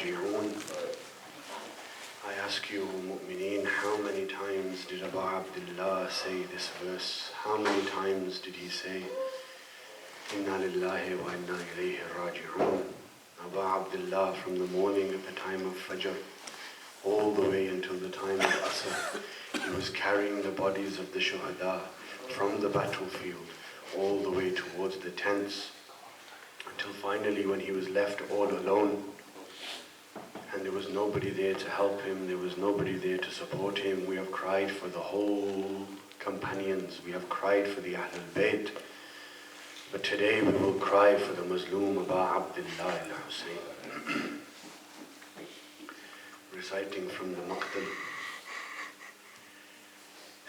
راجعون. I ask you, mu'mineen, how many times did Abu Abdullah say this verse? How many times did he say, Inna lillahi wa inna ilayhi raji'un? Abu Abdullah, from the morning at the time of Fajr, all the way until the time of Asr, he was carrying the bodies of the shuhada from the battlefield all the way towards the tents, until finally when he was left all alone, and there was nobody there to help him, there was nobody there to support him. We have cried for the whole companions, we have cried for the Ahlul Bayt, but today we will cry for the Mazloom Abu Abdullah al-Hussain. Reciting from the Maqtal.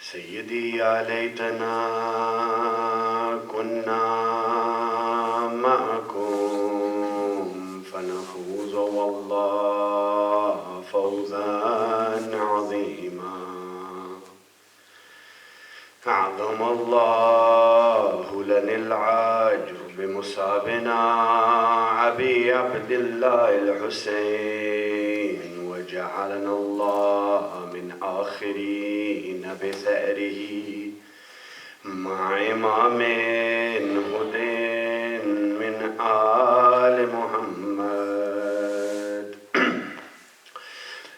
Sayyidi ya laytana kunna ma'akum fanafuza wallah fawzan azima. أعظم الله لنا العاجر بمصابنا أبي عبد الله الحسين وجعلنا الله من آخرين بثأره مع إمام هدى من آل محمد.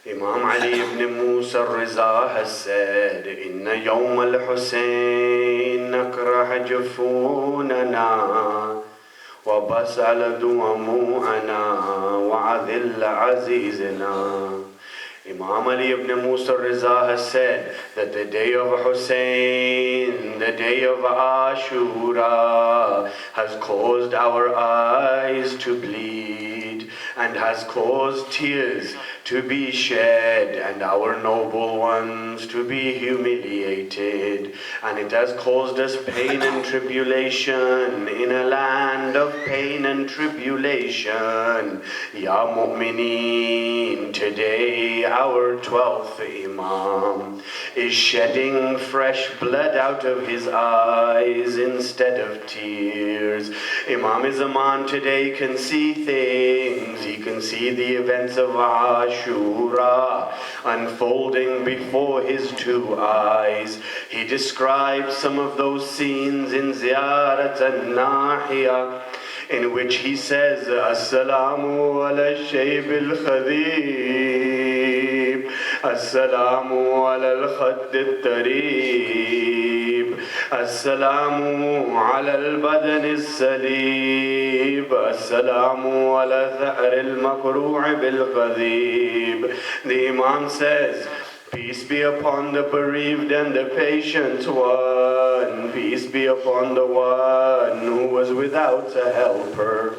Imam Ali ibn Musa al-Riza has said, Inna yawm al-Hussein nakrah jufunana wa basal du'amu'ana wa adhil azizina. Imam Ali ibn Musa al-Riza has said that the day of Hussain, the day of Ashoora, has caused our eyes to bleed and has caused tears to be shed and our noble ones to be humiliated, and it has caused us pain and tribulation in a land of pain and tribulation. Ya mu'mineen, today our 12th Imam is shedding fresh blood out of his eyes instead of tears. Imam Zaman today can see things. He can see the events of Ashoora unfolding before his two eyes. He describes some of those scenes in Ziyarat al-Nahiya, in which he says, As-salamu ala shayb al-khadib, As-salamu ala al-khadd al-tarib, As-salamu ala al-badan al-salib, As-salamu ala tha'ar al-makru' bil-khadib. The Imam says, Peace be upon the bereaved and the patient one. Peace be upon the one who was without a helper.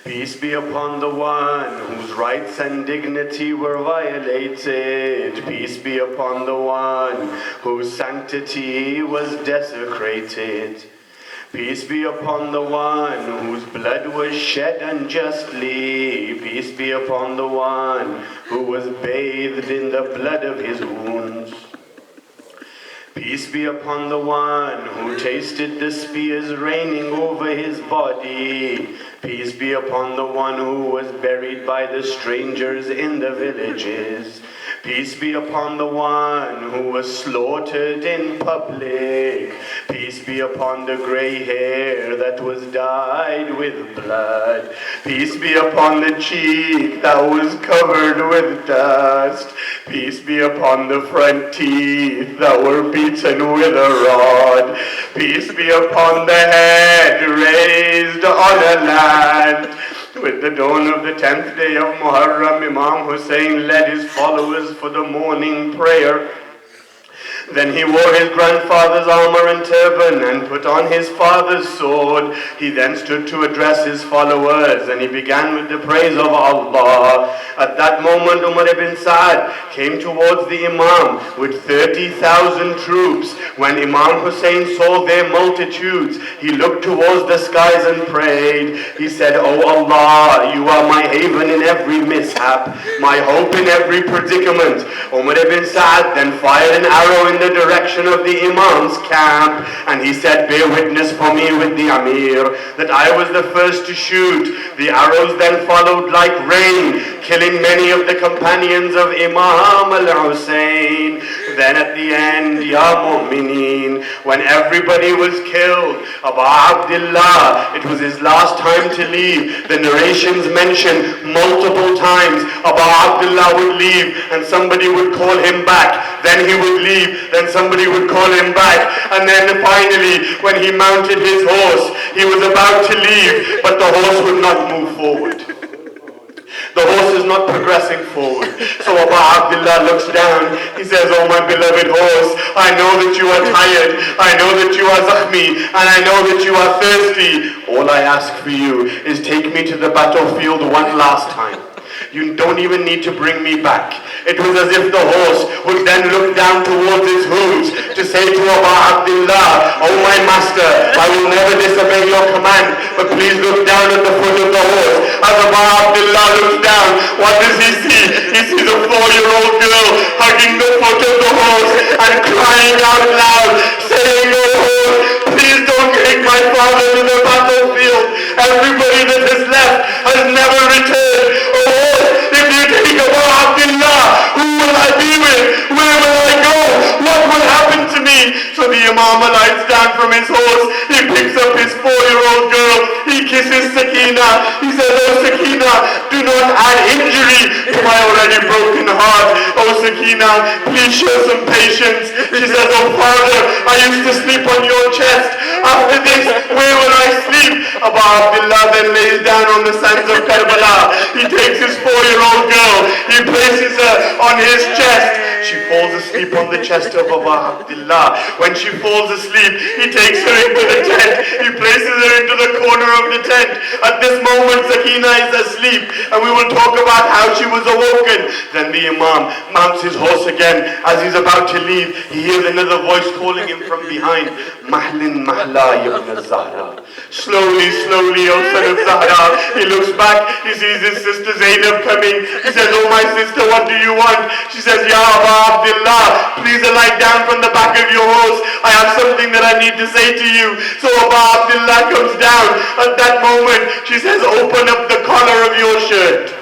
Peace be upon the one whose rights and dignity were violated. Peace be upon the one whose sanctity was desecrated. Peace be upon the one whose blood was shed unjustly. Peace be upon the one who was bathed in the blood of his wounds. Peace be upon the one who tasted the spears raining over his body. Peace be upon the one who was buried by the strangers in the villages. Peace be upon the one who was slaughtered in public. Peace be upon the gray hair that was dyed with blood. Peace be upon the cheek that was covered with dust. Peace be upon the front teeth that were beaten with a rod. Peace be upon the head raised on a land. With the dawn of the 10th day of Muharram, Imam Hussain led his followers for the morning prayer. Then he wore his grandfather's armor and turban and put on his father's sword. He then stood to address his followers, and he began with the praise of Allah. At that moment, Umar ibn Sa'd came towards the Imam with 30,000 troops. When Imam Hussain saw their multitudes, he looked towards the skies and prayed. He said, O Allah, you are my haven in every mishap, my hope in every predicament. Umar ibn Sa'd then fired an arrow in the direction of the Imam's camp, and he said, bear witness for me with the Amir that I was the first to shoot. The arrows then followed like rain, killing many of the companions of Imam al-Hussain. Then at the end, Ya Mu'mineen, when everybody was killed, Abu Abdullah, it was his last time to leave. The narrations mention multiple times Abu Abdullah would leave and somebody would call him back. Then he would leave, then somebody would call him back. And then finally, when he mounted his horse, he was about to leave, but the horse would not move forward. The horse is not progressing forward. So Abu Abdullah looks down. He says, oh my beloved horse, I know that you are tired. I know that you are zakhmi. And I know that you are thirsty. All I ask for you is take me to the battlefield one last time. You don't even need to bring me back. It was as if the horse would then look down towards his hooves to say to Abu Abdullah, oh my master, I will never disobey your command, but please look down at the foot of the horse. As Abu Abdullah looks down, what does he see? He sees a 4-year-old girl hugging the foot of the horse and crying out loud, saying, oh horse, please don't take my father to the battlefield. Everybody that has left has never returned. Oh horse, if you take Abu Abdullah, who will I be with? Where will I go? What will happen to me? So the Imam alights down from his horse. He picks up his 4-year-old girl. He kisses Sakina. He says, oh Sakina, do not add injury to my already broken heart. Oh Sakina, please show some patience. She says, oh father, I used to sleep on your chest. After this, where will I sleep? Abu Abdullah then lays down on the sands of Karbala. He takes his 4-year-old girl. He places her on his chest. She falls asleep on the chest of Abu Abdullah. When she falls asleep, he takes her into the tent. He places her into the corner of the tent. At this moment, Sakina is asleep, and we will talk about how she was awoken. Then the Imam mounts his horse again. As he's about to leave, he hears another voice calling him from behind. Mahlin mahla ibn Zahra. Slowly, slowly, O son of Zahra. He looks back. He sees his sister Zainab coming. He says, oh my sister, what do you want? She says, Ya Abu Abdullah, please alight down from the back of your horse. I have something that I need to say to you. So Abu Abdullah comes down. At that moment, she says, open up the collar of your shirt.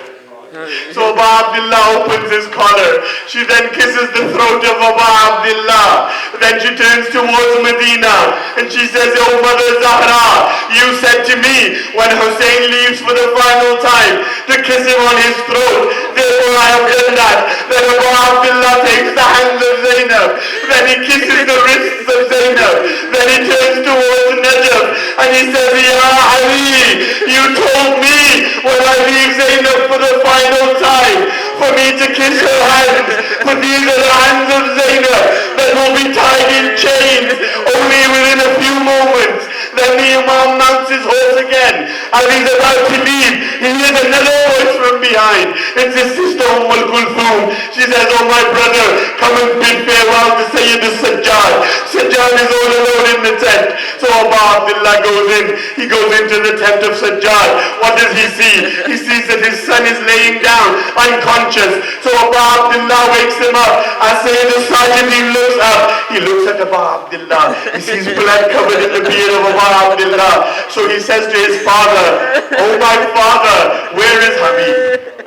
So Abu Abdullah opens his collar. She then kisses the throat of Abu Abdullah. Then she turns towards Medina and she says, oh Mother Zahra, you said to me when Hussain leaves for the final time to kiss him on his throat. Therefore I have done that. Then Abu Abdullah takes the hands of Zainab. Then he kisses the wrists of Zainab. Then he turns towards Najaf and he says, Ya Ali, you told me when I leave Zainab for the final time for me to kiss her hands, but these are the hands of Zainab that will be tied in chains only within a few moments. Then the Imam mounts his horse again. As he's about to leave, he hears another voice from behind. It's his sister Kulthum. She says, oh my brother, come and bid farewell to Syed Sajjad. Sajjad is all alone in the tent. So Abu Abdullah goes in. He goes into the tent of Sajjad. What does he see? He sees that his son is laying down, unconscious. So Abu Abdullah wakes him up. As Syed Sajjad looks up, he looks at Abu Abdullah. He sees blood covered in the beard of Abu Abdullah. So he says to his father, oh my father, where is Habib?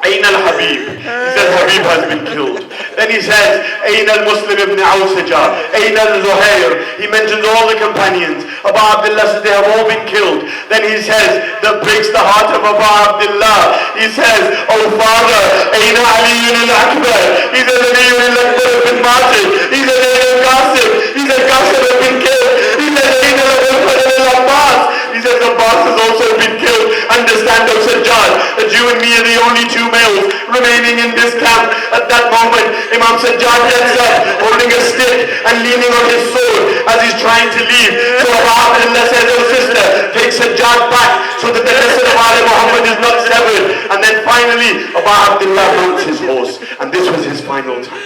Ayn al-Habib. He says Habib has been killed. Then he says, Ayn al-Muslim ibn Awsaja, Ayn al-Zuhair. He mentions all the companions. Abu Abdullah says they have all been killed. Then he says, that breaks the heart of Abu Abdullah. He says, oh father, Ayn Ali al-Akbar. He says, Ali al-Akbar has been martyred. He says, Ayn al-Qasim. He says, Qasim has been killed. He says, Ayn al-Akbar al-Abbas. He says, Abbas has also been killed. Understand, O Sajjad, that you and me are the only two males remaining in this camp. At that moment, Imam Sajjad gets up, holding a stick and leaning on his sword as he's trying to leave. So Abu Abdullah says, oh sister, take Sajjad back so that the lesson of Ali Muhammad is not severed. And then finally, Abu Abdullah mounts his horse. And this was his final time.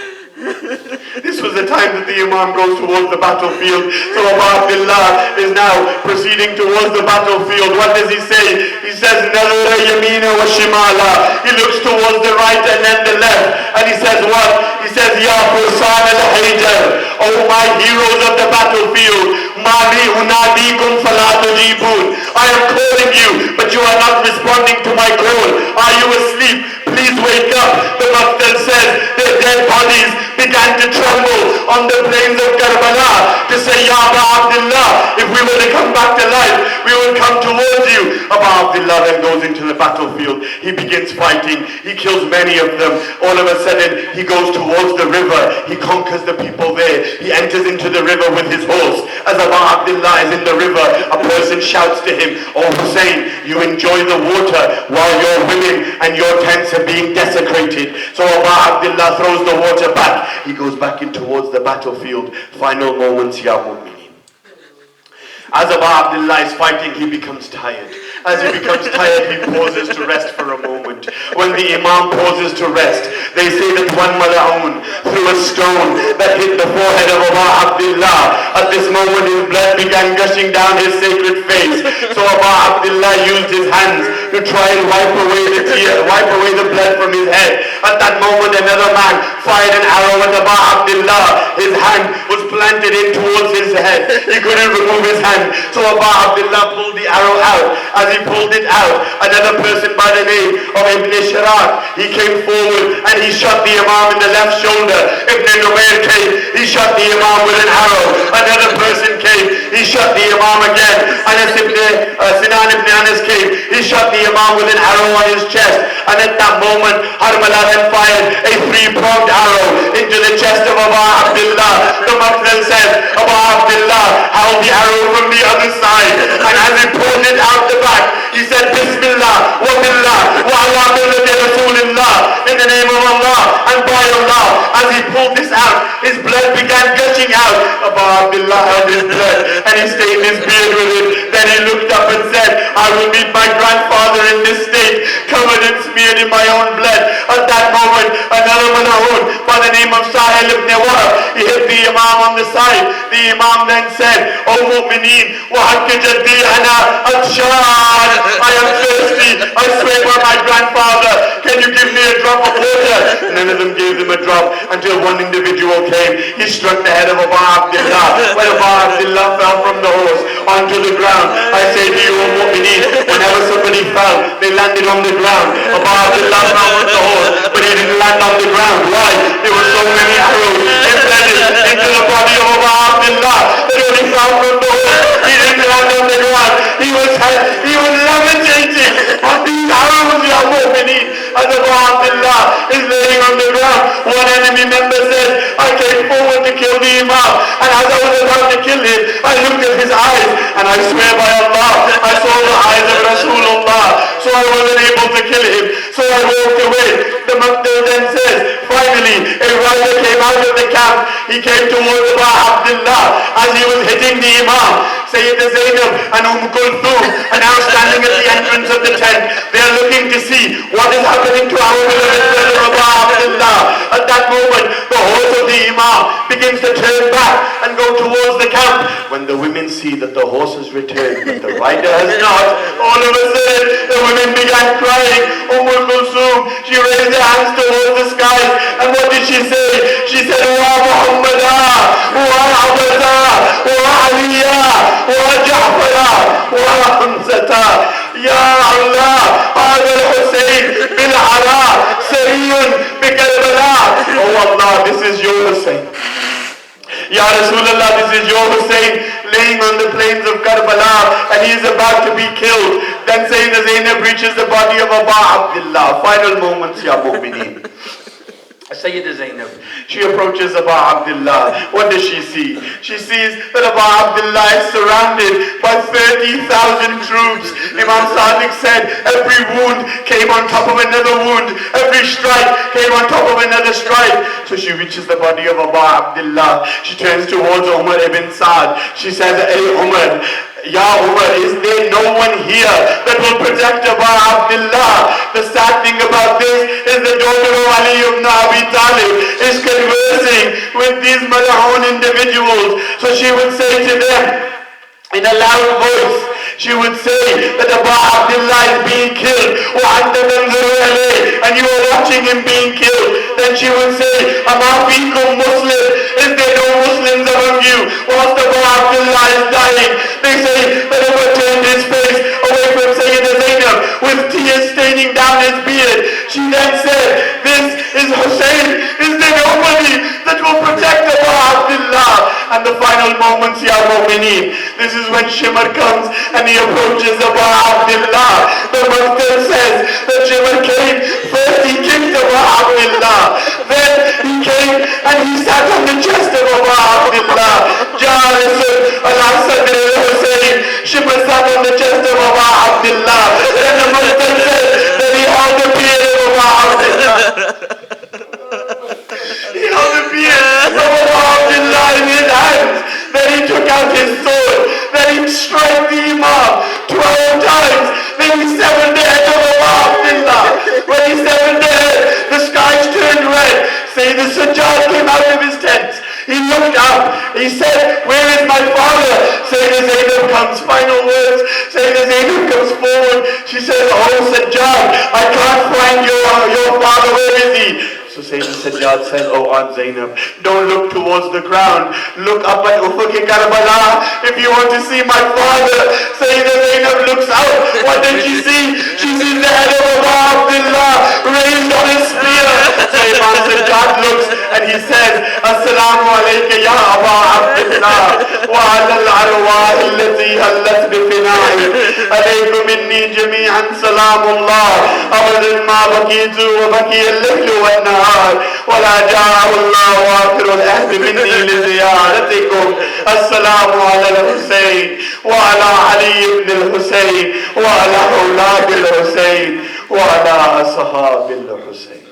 This was the time that the Imam goes towards the battlefield. So Abu Abdullah is now proceeding towards the battlefield. What does he say? He says, Nazara yamina wa shimala. He looks towards the right and then the left. And he says what? He says, Ya Hussain al-Haydar. Oh my heroes of the battlefield, Mali unadikum fala tujibun. I am calling you, but you are not responding to my call. Are you asleep? Please wake up. The Martyr says their dead bodies began to tremble on the plains of Karbala to say, Ya Aba Abdullah, if we were to come back to life, we will come towards you. Aba Abdullah then goes into the battlefield. He begins fighting. He kills many of them. All of a sudden, he goes towards the river. He conquers the people there. He enters into the river with his horse. As Aba Abdullah is in the river, a person shouts to him, Oh Hussain, you enjoy the water while your women and your tents are being desecrated. So Aba Abdullah throws the water back. He goes back in towards the battlefield. Final moments, Ya Mu'mineen. As Aba Abdullah is fighting, he becomes tired. As he becomes tired, he pauses to rest for a moment. When the Imam pauses to rest, they say that one mal'oon threw a stone that hit the forehead of Aba Abdullah. At this moment, his blood began gushing down his sacred face. So Aba Abdullah used his hands to try and wipe away the blood from his head. At that moment, another man fired an arrow at Aba Abdullah. His hand was planted in towards his head. He couldn't remove his hand. So Aba Abdullah pulled the arrow out. As he pulled it out, another person by the name of Ibn Shirak, he came forward and he shot the Imam in the left shoulder. Ibn Numayr came, he shot the Imam with an arrow. Another person came, he shot the Imam again. Sinan ibn Anas came, he shot the Imam with an arrow on his chest. And at that moment, Harmala then fired a three-pronged arrow into the chest of Aba Abdullah. The Martyr said, Aba Abdullah held the arrow from the other side, and as he pulled it out the back, he said, Bismillah, wa billah, wa ala millati Rasulillah, in the name of Allah and by Allah. As he pulled this out, his blood began gushing out. Aba Abdullah held his blood and he stained his beard with it. Then he looked up and said, I will meet my grandfather in this state, covered and smeared in my own blood. At that moment, another mal'oon by the name of Syed ibn Wahab, he hit the Imam on the side. The Imam then said, O Mu'mineen, wa hakki jaddi ana Ashoor, I am thirsty. I swear by my grandfather, can you give me a drop of water? None of them gave him a drop until one individual came. He struck the head of Aba Abdullah. When Aba Abdullah fell from the horse onto the ground, I say to you, O Mu'mineen, whenever somebody fell, they landed on the ground. Aba Abdullah fell from the horse, but he didn't land on the ground. Why? There were so many arrows embedded into the body of Aba Abdullah that when he fell from the horse, he didn't land on the ground. He was levitating on these arrows, Ya Mu'mineen. As Aba Abdullah is laying on the ground, one enemy member said, I came forward to kill the Imam, and as I was about to kill him, I looked at his eyes, and I swear by Allah, I saw the eyes of Rasulullah, so I wasn't able to kill him, so I walked away. The Martyr then says, finally, a rider came out of the camp. He came towards Aba Abdullah as he was hitting the Imam. Syed Zainab and Kulthum are now standing at the entrance of the tent. They are looking to see what is happening to our beloved brother Aba Abdullah. At that moment, the horse of the Imam begins to turn back and go towards the camp. When the women see that the horse has returned, but the rider has not, all of a sudden, the women began crying. Kulthum, she raised her hands towards the sky, and what did she say? She said, Wa Muhammadah, Wa Abada, Wa Aliyah, وجعفر وحمزة يا الله هذا الحسين بالعراء سري بكربلاء. Oh Allah, this is your Hussain. Ya Rasulullah, this is your Hussain laying on the plains of Karbala and he is about to be killed. Then Sayyida Zainab reaches the body of Aba Abdullah. Final moments, Ya Mu'mineen. Sayyida Zainab, she approaches Aba Abdullah. What does she see? She sees that Aba Abdullah is surrounded by 30,000 troops. Imam Sadiq said every wound came on top of another wound. Every strike came on top of another strike. So she reaches the body of Aba Abdullah. She turns towards Umar ibn Saad. She says, Hey Umar, Ya Umar, is there no one here that will protect Aba Abdullah? The sad thing about this is the daughter of Ali ibn Abi Talib is conversing with these mal'oon individuals. So she would say to them in a loud voice, she would say that Aba Abdullah is being killed, and you are watching him being killed. Then she would say, Ama fikum Muslim, Is there no Muslims among you? Whilst Abu Abdullah is dying, they say that Umar turned his face away from Sayyidah Zainab with tears staining down his beard. She then said, this is Hussain. Is there nobody that will protect Abu Abdullah? And the final moments, Ya Mu'mineen, this is when Shimr comes and he approaches Abu Abdullah. The Martyr says that Shimr came, first he kicked Abu Abdullah, then he came and he sat on the chest of Abu Abdullah. Jalisun ala sadri al-Hussain. Shimr sat on the chest of Abu Abdullah. And the Martyr says that he held the beard of Abu Abdullah. He held the beard of Abu Abdullah in his hands. Then he took out his sword. Then he struck the Imam 12 times. Then he severed the head of Abu Abdullah. When he severed the head, the skies turned red. Sayyidina Sajjad came out of his tent. He looked up. He said, where is my father? Sayyidina Zainab comes. Final words. Sayyidina Zainab comes forward. She says, oh Sajjad, I can't find your father. Where is he? So Sayyidina Sajjad says, oh Aunt Zainab, don't look towards the ground. Look up at Ufuk-e Karbala. If you want to see my father. Sayyidina Zainab looks out. What did she see? She sees the head of Abu Abdullah raised on his spear. So Imam Sajjad looks and he says, Assalamu alayka ya Abu Abdullah wa ala al-arwah allati hallat bifina'i alaykum minni jami'an salamullah abadan ma baqitu wa baqiya al-laylu wa an-nahar ولا جاء الله آخر العهد مني لزيارتكم السلام على الحسين وعلى علي بن الحسين وعلى أولاد الحسين وعلى أصحاب الحسين.